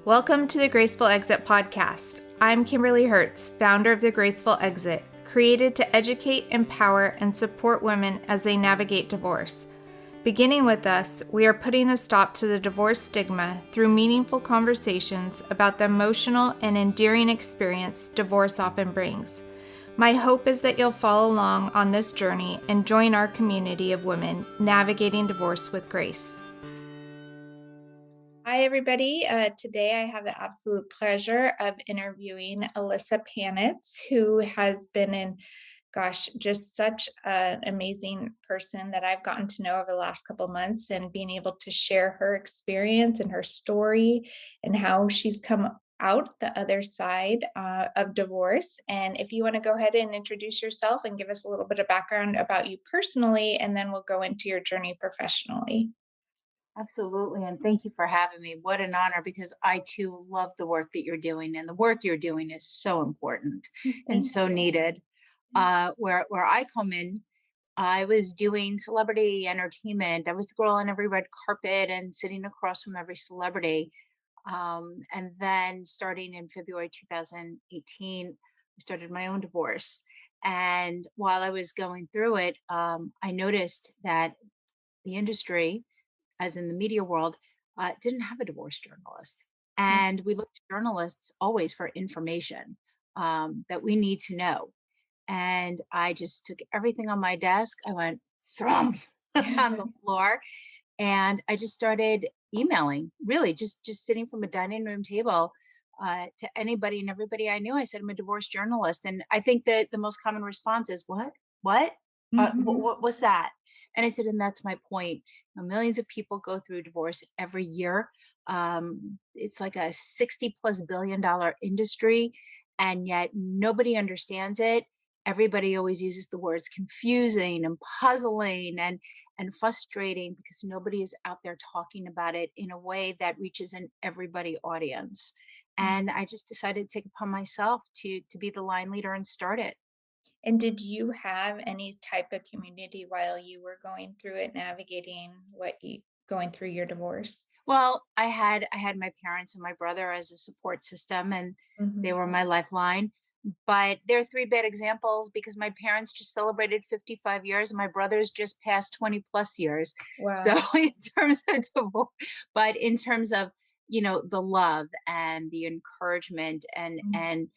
Welcome to the Graceful Exit podcast. I'm Kimberly Hoertz, founder of The Graceful Exit, created to educate, empower, and support women as they navigate divorce. Beginning with us, we are putting a stop to the divorce stigma through meaningful conversations about the emotional and endearing experience divorce often brings. My hope is that you'll follow along on this journey and join our community of women navigating divorce with grace. Hi, everybody. Today I have the absolute pleasure of interviewing Ilyssa Panitz, who has been just such an amazing person that I've gotten to know over the last couple of months, and being able to share her experience and her story and how she's come out the other side of divorce. And if you want to go ahead and introduce yourself and give us a little bit of background about you personally, and then we'll go into your journey professionally. Absolutely. And thank you for having me. What an honor, because I too love the work that you're doing. And the work you're doing is so important and Thank so you. needed. Where I come in, I was doing celebrity entertainment. I was the girl on every red carpet and sitting across from every celebrity. And then starting in February 2018, I started my own divorce. And while I was going through it, I noticed that the industry, as in the media world, didn't have a divorce journalist. And we look to journalists always for information that we need to know. And I just took everything on my desk. I went thrum on the floor, and I just started emailing, really just sitting from a dining room table to anybody and everybody I knew. I said, I'm a divorce journalist. And I think that the most common response is, what? Mhm. What's that? And I said, and that's my point. Millions of people go through divorce every year. It's like a 60+ billion-dollar industry, and yet nobody understands it. Everybody always uses the words confusing and puzzling and frustrating, because nobody is out there talking about it in a way that reaches an everybody audience. And I just decided to take upon myself to be the line leader and start it. And did you have any type of community while you were going through it, navigating going through your divorce? Well, I had my parents and my brother as a support system, and they Mhm. were my lifeline. But there are three bad examples, because my parents just celebrated 55 years and my brother's just passed 20 plus years. So Wow. in terms of divorce, but in terms of, the love and the encouragement and Mm. and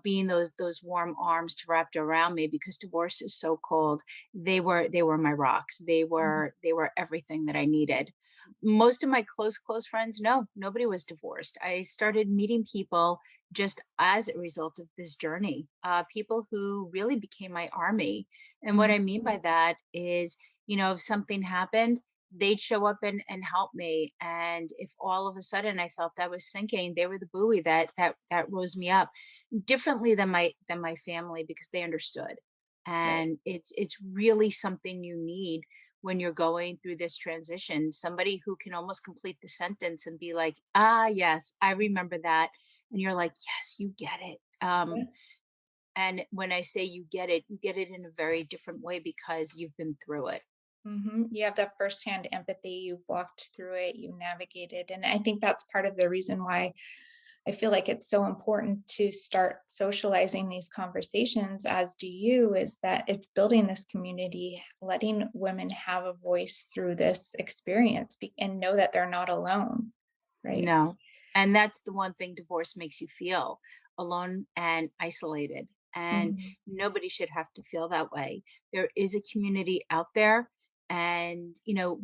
being those warm arms to wrapped around me, because divorce is so cold. They were my rocks. They were everything that I needed. Most of my close friends, no, nobody was divorced. I started meeting people just as a result of this journey, people who really became my army. And what Mhm. I mean by that is, if something happened, they'd show up and help me. And if all of a sudden I felt I was sinking, they were the buoy that rose me up, differently than my family, because they understood. Right. And it's really something you need when you're going through this transition, somebody who can almost complete the sentence and be like, ah, yes, I remember that. And you're like, yes, you get it. Yeah. And when I say you get it in a very different way, because you've been through it. You have that firsthand empathy. You've walked through it, you navigated. And I think that's part of the reason why I feel like it's so important to start socializing these conversations, as do you, is that it's building this community, letting women have a voice through this experience, and know that they're not alone, right? No. And that's the one thing divorce makes you feel: alone and isolated. And Mhm. nobody should have to feel that way. There is a community out there, and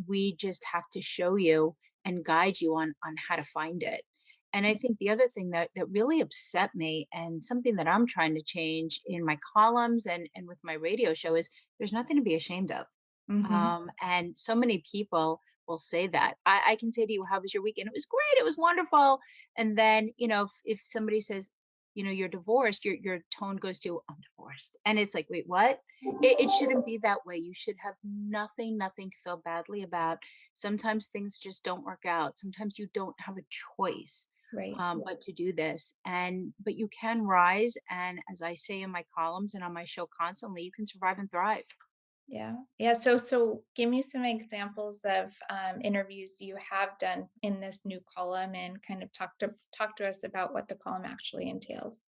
we just have to show you and guide you on how to find it. And I think the other thing that really upset me, and something that I'm trying to change in my columns and with my radio show, is there's nothing to be ashamed of. Mhm. And so many people will say that. I can say to you, how was your weekend? It was great. It was wonderful. And then, if somebody says, you're divorced, your tone goes to, I'm divorced. And it's like, wait, what? It shouldn't be that way. You should have nothing to feel badly about. Sometimes things just don't work out. Sometimes you don't have a choice. Right. But to do this, but you can rise, and as I say in my columns and on my show constantly, you can survive and thrive. Yeah. Yeah. So give me some examples of interviews you have done in this new column and kind of talk to us about what the column actually entails.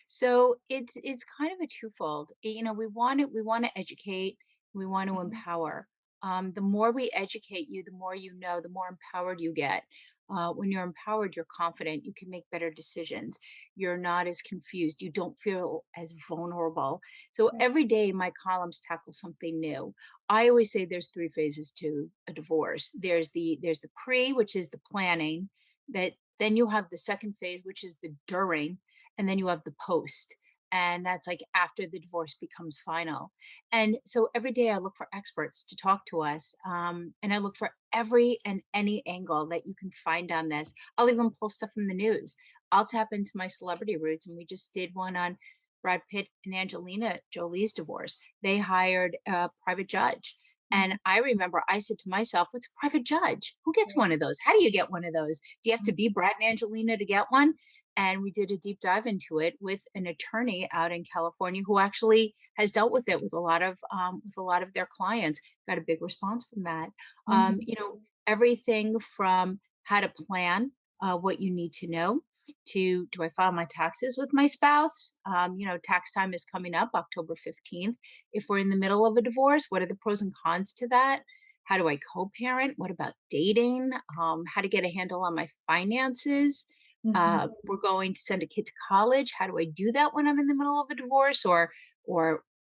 So it's kind of a twofold. You know, we want to educate, we want to Mhm. empower. The more we educate you, the more you know, the more empowered you get. When you're empowered, you're confident. You can make better decisions. You're not as confused. You don't feel as vulnerable. So Right. every day, my columns tackle something new. I always say there's three phases to a divorce. There's the pre, which is the planning. That then you have the second phase, which is the during, and then you have the post, and that's like after the divorce becomes final. And so every day I look for experts to talk to us, and I look for every and any angle that you can find on this. I'll even pull stuff from the news. I'll tap into my celebrity roots, and we just did one on Brad Pitt and Angelina Jolie's divorce. They hired a private judge. Mhm. And I remember I said to myself, what's a private judge? Who gets Right. one of those? How do you get one of those? Do you have to Mhm. be Brad and Angelina to get one? And we did a deep dive into it with an attorney out in California who actually has dealt with it with a lot of their clients. Got a big response from that. Mhm. You know, everything from how to plan what you need to know to do I file my taxes with my spouse? You know, tax time is coming up October 15th. If we're in the middle of a divorce, what are the pros and cons to that? How do I co parent? What about dating? How to get a handle on my finances? Mhm. We're going to send a kid to college. How do I do that when I'm in the middle of a divorce or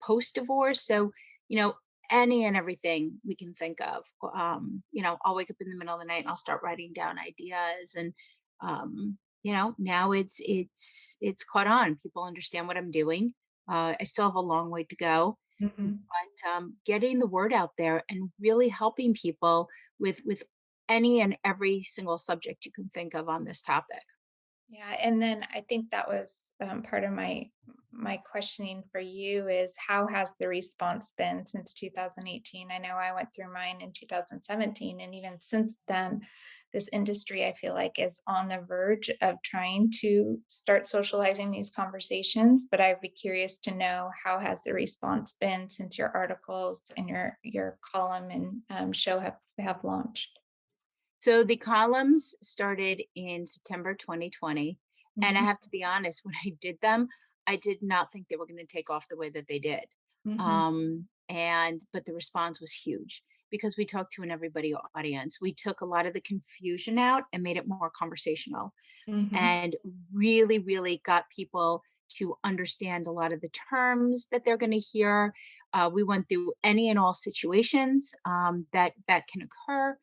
post divorce? So, you know, any and everything we can think of. You know, I'll wake up in the middle of the night and I'll start writing down ideas. And you know, now it's caught on. People understand what I'm doing. I still have a long way to go, Mhm. but getting the word out there and really helping people with any and every single subject you can think of on this topic. Yeah, and then I think that was part of my questioning for you is how has the response been since 2018? I know I went through mine in 2017, and even since then, this industry I feel like is on the verge of trying to start socializing these conversations. But I'd be curious to know how has the response been since your articles and your column and show have launched. So the columns started in September 2020. And I Mhm. have to be honest, when I did them, I did not think they were going to take off the way that they did. Mhm. But the response was huge because we talked to an everybody audience. We took a lot of the confusion out and made it more conversational Mhm. and really, really got people to understand a lot of the terms that they're going to hear. We went through any and all situations that can occur.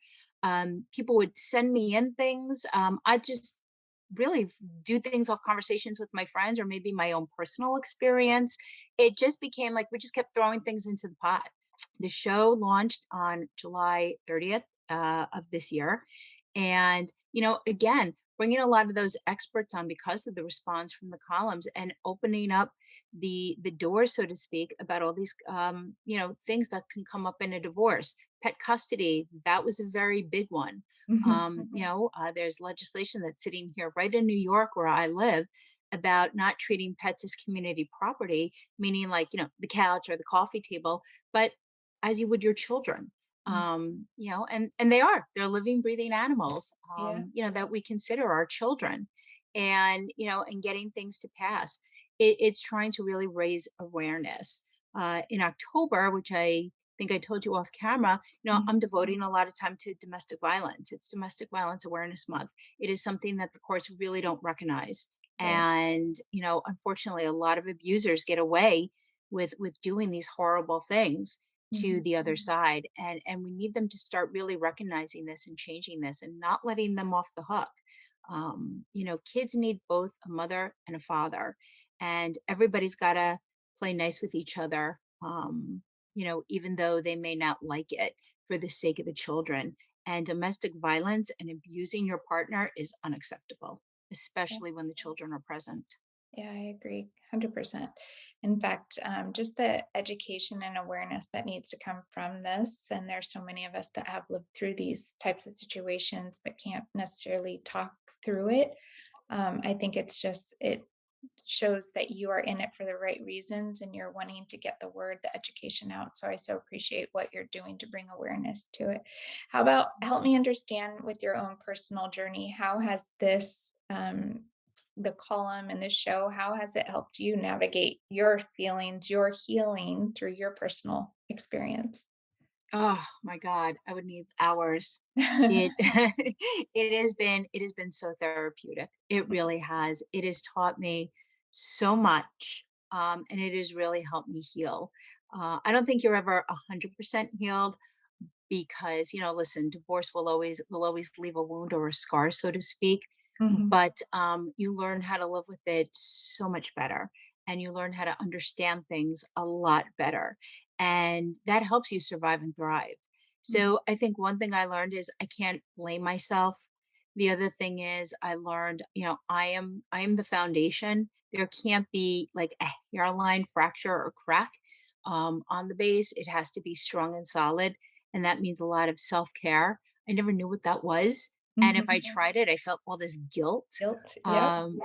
People would send me in things. I just really do things off conversations with my friends or maybe my own personal experience. It just became like we just kept throwing things into the pot. The show launched on July 30th of this year. And, you know, again, bringing a lot of those experts on because of the response from the columns and opening up the door, so to speak, about all these you know, things that can come up in a divorce. Pet custody, that was a very big one. Mhm. You know, there's legislation that's sitting here right in New York where I live about not treating pets as community property, meaning like, you know, the couch or the coffee table, but as you would your children. Mm. You know, and they're living, breathing animals, Yeah. you know, that we consider our children, and you know, and getting things to pass. It's trying to really raise awareness. In October, which I think I told you off camera, you know, Mhm. I'm devoting a lot of time to domestic violence. It's Domestic Violence Awareness Month. It is something that the courts really don't recognize. Right. And, you know, unfortunately, a lot of abusers get away with doing these horrible things to Mhm. the other side. And we need them to start really recognizing this and changing this and not letting them off the hook. You know, kids need both a mother and a father, and everybody's got to play nice with each other. You know, even though they may not like it, for the sake of the children. And domestic violence and abusing your partner is unacceptable, Yeah. especially when the children are present. Yeah, I agree 100%. In fact, just the education and awareness that needs to come from this. And there's so many of us that have lived through these types of situations, but can't necessarily talk through it. I think it's just shows that you are in it for the right reasons and you're wanting to get the word, the education out. So I so appreciate what you're doing to bring awareness to it. How about help me understand with your own personal journey? How has this, the column and the show, how has it helped you navigate your feelings, your healing through your personal experience? Oh my God, I would need hours. It it has been so therapeutic. It really has. It has taught me so much, and it has really helped me heal. I don't think you're ever 100% healed because, listen, divorce will always leave a wound or a scar, so to speak. Mhm, But you learn how to live with it so much better, and you learn how to understand things a lot better, and that helps you survive and thrive. mhm, So I think one thing I learned is I can't blame myself. The other thing is I learned, I am the foundation. There can't be like a hairline fracture or crack on the base. It has to be strong and solid, and that means a lot of self-care. I never knew what that was, and if I mhm. tried it, I felt all this guilt. Guilt, yep. Um,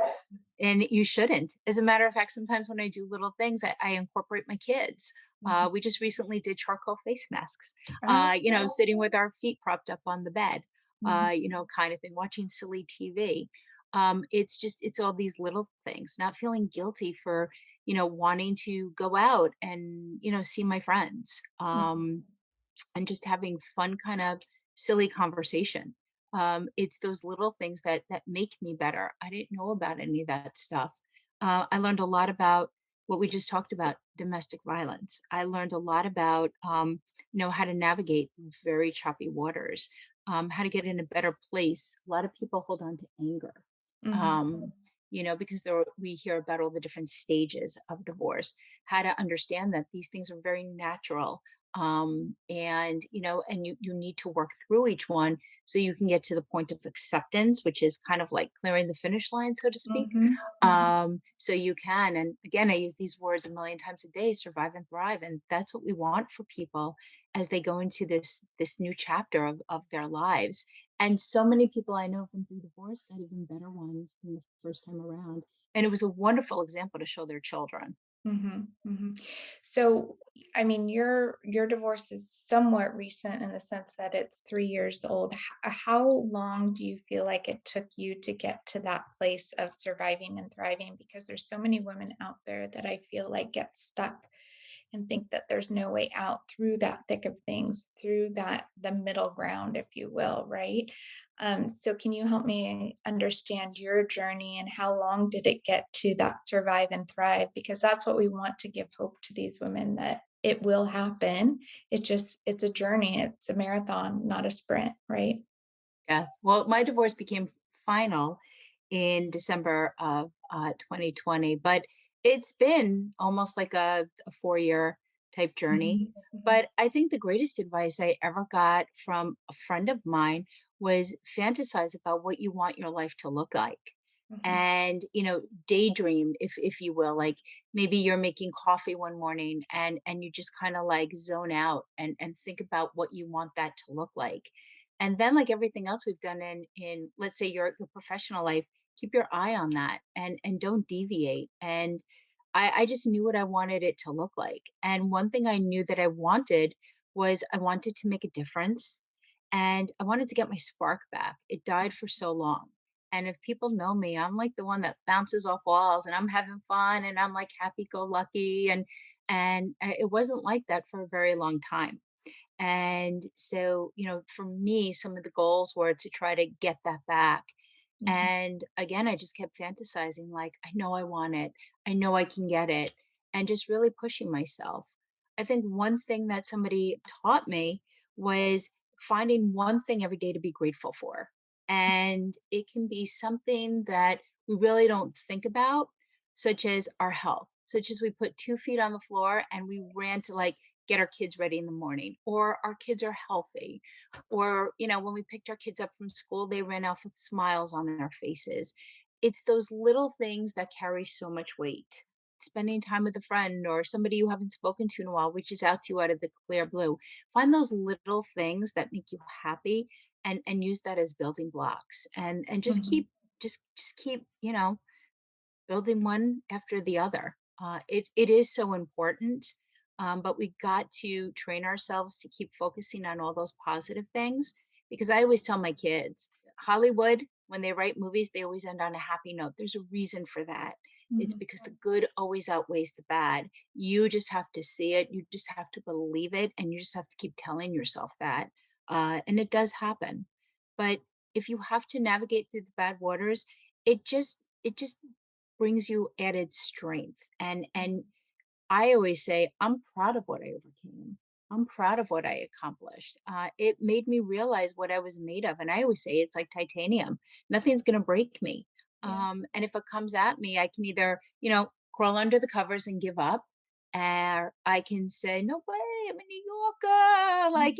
and you shouldn't. As a matter of fact, sometimes when I do little things, I incorporate my kids. Mhm. We just recently did charcoal face masks, Oh, sitting with our feet propped up on the bed, mhm, kind of thing, watching silly TV. It's all these little things, not feeling guilty for, wanting to go out and, see my friends. mhm, And just having fun kind of silly conversation. It's those little things that make me better. I didn't know about any of that stuff. I learned a lot about what we just talked about, domestic violence. I learned a lot about how to navigate very choppy waters, how to get in a better place. A lot of people hold on to anger. mhm, Um, because we hear about all the different stages of divorce, how to understand that these things are very natural, and you need to work through each one so you can get to the point of acceptance, which is kind of like clearing the finish line, so to speak. mhm, So you can, and again, I use these words a million times a day: survive and thrive. And that's what we want for people as they go into this new chapter of their lives. And so many people I know have been through divorce got even better ones than the first time around, and it was a wonderful example to show their children. mhm, mhm. So, I mean, your divorce is somewhat recent in the sense that it's 3 years old. How long do you feel like it took you to get to that place of surviving and thriving? Because there's so many women out there that I feel like get stuck and think that there's no way out through that thick of things, through that the middle ground, if you will, right? So can you help me understand your journey and how long did it get to that survive and thrive? Because that's what we want to give hope to these women that it will happen. It's a journey, it's a marathon, not a sprint, right? Yes. Well, my divorce became final in December of 2020, but it's been almost like a 4-year type journey. Mhm, mhm, But I think the greatest advice I ever got from a friend of mine was fantasize about what you want your life to look like. mhm, And daydream, if you will. Like maybe you're making coffee one morning and you just kind of like zone out and think about what you want that to look like. And then, like everything else we've done in let's say your professional life, keep your eye on that and don't deviate. And I just knew what I wanted it to look like. And one thing I knew that I wanted was I wanted to make a difference, and I wanted to get my spark back. It died for so long. And if people know me, I'm like the one that bounces off walls and I'm having fun and I'm like happy go lucky, and it wasn't like that for a very long time. And so, for me, some of the goals were to try to get that back. mhm, And again, I just kept fantasizing, like, I know I want it. I know I can get it. And just really pushing myself. I think one thing that somebody taught me was finding one thing every day to be grateful for. And it can be something that we really don't think about, such as our health, such as we put 2 feet on the floor and we ran to like get our kids ready in the morning, or our kids are healthy, or when we picked our kids up from school, they ran off with smiles on their faces. It's those little things that carry so much weight. Spending time with a friend or somebody you haven't spoken to in a while reaches out to you out of the clear blue. Find those little things that make you happy, and use that as building blocks, and just mhm. keep, just keep, building one after the other. It is so important, but we got to train ourselves to keep focusing on all those positive things. Because I always tell my kids, Hollywood, when they write movies, they always end on a happy note. There's a reason for that. It's Mhm. because the good always outweighs the bad. You just have to see it. You just have to believe it, and you just have to keep telling yourself that. And it does happen. But if you have to navigate through the bad waters, it just brings you added strength. And I always say, I'm proud of what I overcame. I'm proud of what I accomplished. It made me realize what I was made of. And I always say it's like titanium. Nothing's going to break me. Yeah. And if it comes at me, I can either, crawl under the covers and give up. Or I can say, no way, I'm a New Yorker. Like,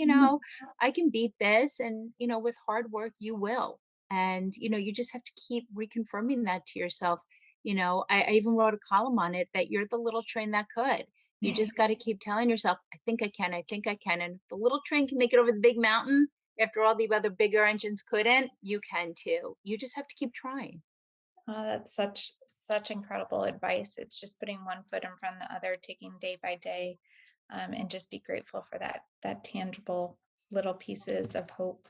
I can beat this. And, with hard work, you will. And, you just have to keep reconfirming that to yourself. I even wrote a column on it that you're the little train that could. You just got to keep telling yourself, I think I can, I think I can. And if the little train can make it over the big mountain after all the other bigger engines couldn't, you can too. You just have to keep trying. Oh, that's such incredible advice. It's just putting one foot in front of the other, taking day by day, and just be grateful for that tangible little pieces of hope,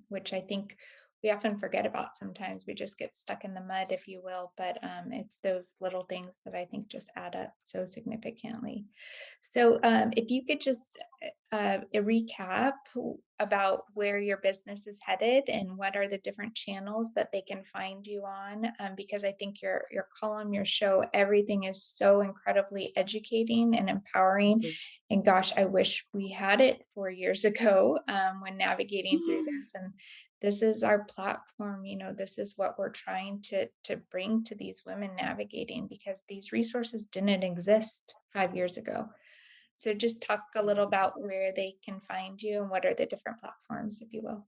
which I think we often forget about sometimes. We just get stuck in the mud, if you will, but it's those little things that I think just add up so significantly. So, if you could just a recap about where your business is headed and what are the different channels that they can find you on, because I think your column, your show, everything is so incredibly educating and empowering. Thank you. And gosh, I wish we had it 4 years ago, when navigating through this. And this is our platform. This is what we're trying to bring to these women navigating, because these resources didn't exist 5 years ago. So just talk a little about where they can find you and what are the different platforms, if you will.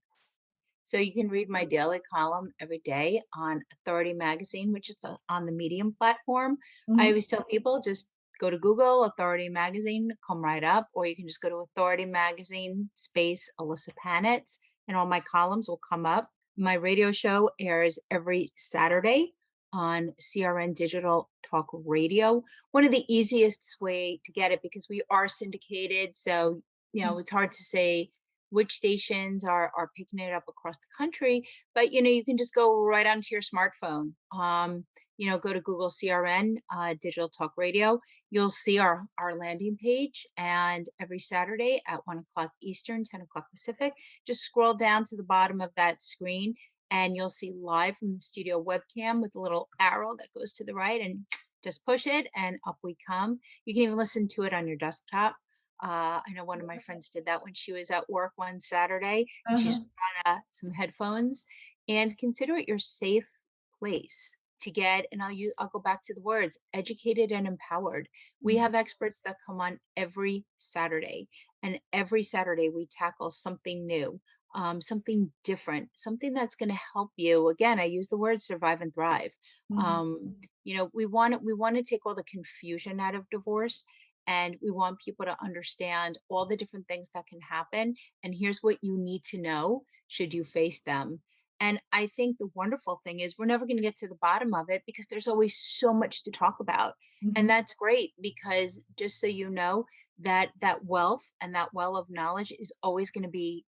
So you can read my daily column every day on Authority Magazine, which is on the Medium platform. I Mhm. always tell people just go to Google Authority Magazine, come right up, or you can just go to Authority Magazine space Ilyssa Panitz, and all my columns will come up. My radio show airs every Saturday on CRN Digital Talk Radio. One of the easiest way to get it because we are syndicated, so it's hard to say which stations are picking it up across the country, but you can just go right onto your smartphone. Go to Google CRN Digital Talk Radio. You'll see our landing page, and every Saturday at 1 o'clock Eastern, 10 o'clock Pacific, just scroll down to the bottom of that screen, and you'll see live from the studio webcam with a little arrow that goes to the right, and just push it, and up we come. You can even listen to it on your desktop. I know one of my friends did that when she was at work one Saturday, and she Uh-huh. just put on some headphones. And consider it your safe place to get. And I'll go back to the words: educated and empowered. We Mhm. have experts that come on every Saturday, and every Saturday we tackle something new. Something different, something that's going to help you. Again, I use the word survive and thrive. Mhm. We want to take all the confusion out of divorce, and we want people to understand all the different things that can happen. And here's what you need to know should you face them. And I think the wonderful thing is we're never going to get to the bottom of it because there's always so much to talk about. And Mhm. that's great because just so you know, that wealth and that well of knowledge is always going to be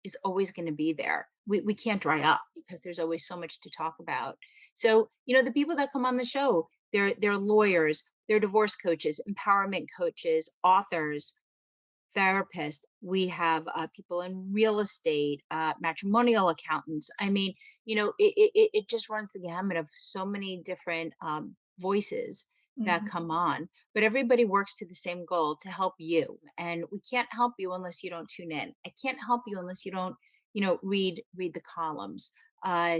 there. We can't dry up because there's always so much to talk about. So, the people that come on the show, they're lawyers, they're divorce coaches, empowerment coaches, authors, therapists. We have people in real estate, matrimonial accountants. I mean, it just runs the gamut of so many different voices that Mhm. come on, but everybody works to the same goal to help you. And we can't help you unless you don't tune in. I can't help you unless you don't, read the columns.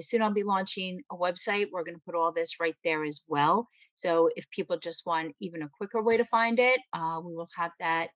Soon I'll be launching a website. We're going to put all this right there as well. So if people just want even a quicker way to find it, we will have that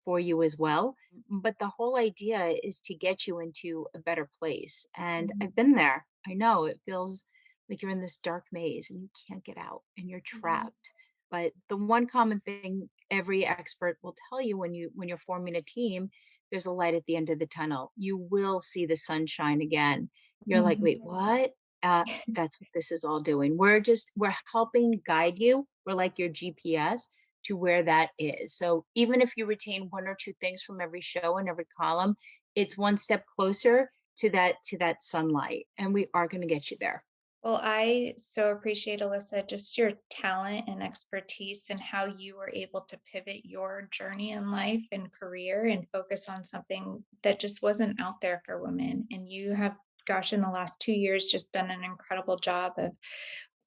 for you as well. But the whole idea is to get you into a better place. And Mhm. I've been there. I know it feels like you're in this dark maze and you can't get out and you're Mhm. trapped. But the one common thing every expert will tell you when you're forming a team, there's a light at the end of the tunnel. You will see the sunshine again. You're like, Mhm. wait, what? Uh, that's what this is all doing. We're helping guide you. We're like your GPS to where that is. So even if you retain one or two things from every show and every column, it's one step closer to that sunlight, and we are going to get you there. Well, I so appreciate, Alyssa, just your talent and expertise and how you were able to pivot your journey in life and career and focus on something that just wasn't out there for women. And you have, gosh, in the last 2 years, just done an incredible job of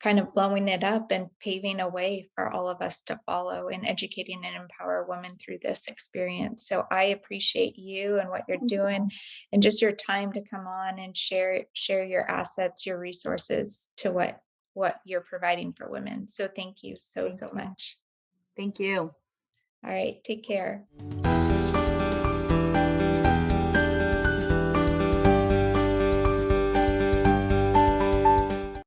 kind of blowing it up and paving a way for all of us to follow and educating and empower women through this experience. So I appreciate you and what you're Thank doing you. and just your time to come on and share your assets, your resources to what you're providing for women. So thank you so Thank so you. much. Thank you. All right, take care.